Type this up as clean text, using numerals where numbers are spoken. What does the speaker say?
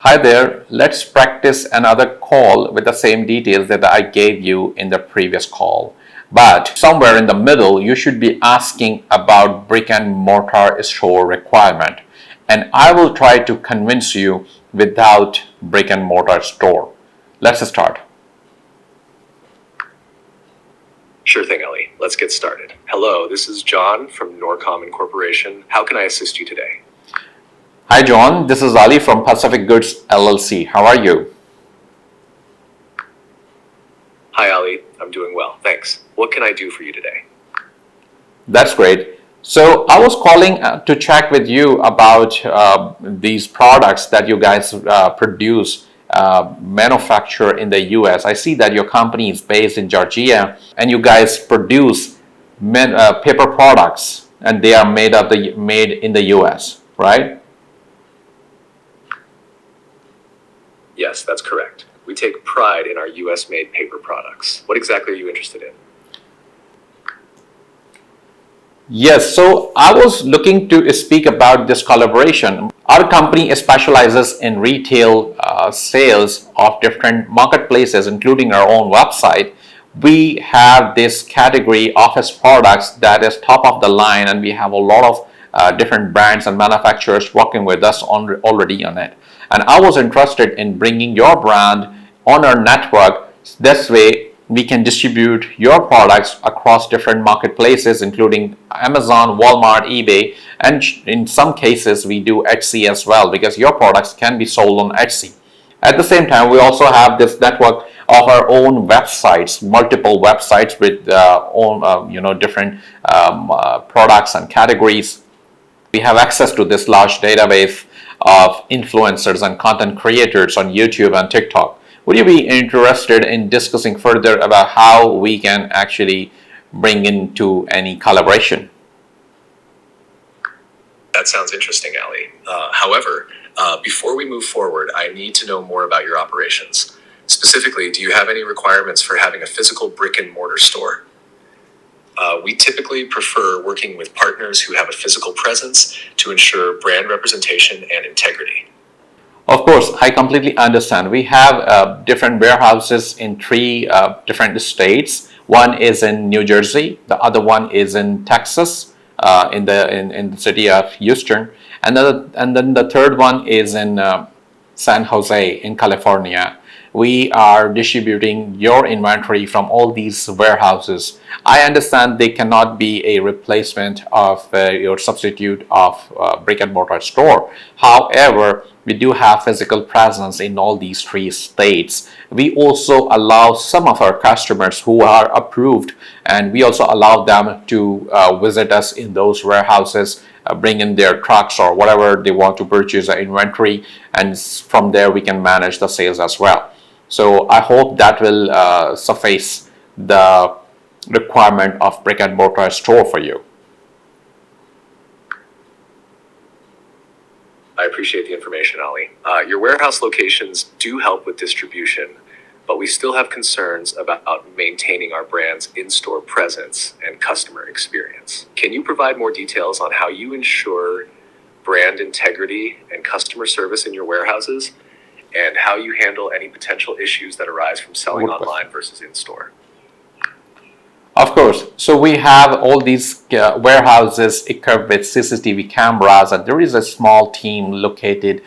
Hi there, let's practice another call with the same details that I gave you in the previous call. But somewhere in the middle, you should be asking about brick and mortar store requirement. And I will try to convince you without brick and mortar store. Let's start. Sure thing, Ellie. Let's get started. Hello, this is John from Norcom Incorporation. How can I assist you today? Hi John, this is Ali from Pacific Goods LLC. How are you? Hi, Ali. I'm doing well, thanks. What can I do for you today? That's great. So I was calling to check with you about these products that you guys produce, manufacture in the US. I see that your company is based in Georgia, and you guys produce paper products, and they are made in the US, right? Yes, that's correct. We take pride in our US-made paper products. What exactly are you interested in? Yes, so I was looking to speak about this collaboration. Our company specializes in retail sales of different marketplaces, including our own website. We have this category office products that is top of the line, and we have a lot of different brands and manufacturers working with us already on it. And I was interested in bringing your brand on our network. This way, we can distribute your products across different marketplaces, including Amazon, Walmart, eBay, and in some cases, we do Etsy as well because your products can be sold on Etsy. At the same time, we also have this network of our own websites, multiple websites with own, different products and categories. We have access to this large database of influencers and content creators on YouTube and TikTok. Would you be interested in discussing further about how we can actually bring into any collaboration? That sounds interesting, Ali. Before we move forward, I need to know more about your operations. Specifically, do you have any requirements for having a physical brick and mortar store? We typically prefer working with partners who have a physical presence to ensure brand representation and integrity. Of course, I completely understand. We have different warehouses in three different states. One is in New Jersey, the other one is in Texas, in the city of Houston, and then the third one is in San Jose in California. We are distributing your inventory from all these warehouses. I understand they cannot be a replacement of your substitute of brick and mortar store. However, we do have physical presence in all these three states. We also allow some of our customers who are approved, and we also allow them to visit us in those warehouses, bring in their trucks or whatever they want to purchase an inventory, and from there we can manage the sales as well. So I hope that will suffice the requirement of brick and mortar store for you. I appreciate the information, Ali. Your warehouse locations do help with distribution, but we still have concerns about maintaining our brand's in-store presence and customer experience. Can you provide more details on how you ensure brand integrity and customer service in your warehouses, and how you handle any potential issues that arise from selling online versus in-store? Of course. So we have all these warehouses equipped with CCTV cameras, and there is a small team located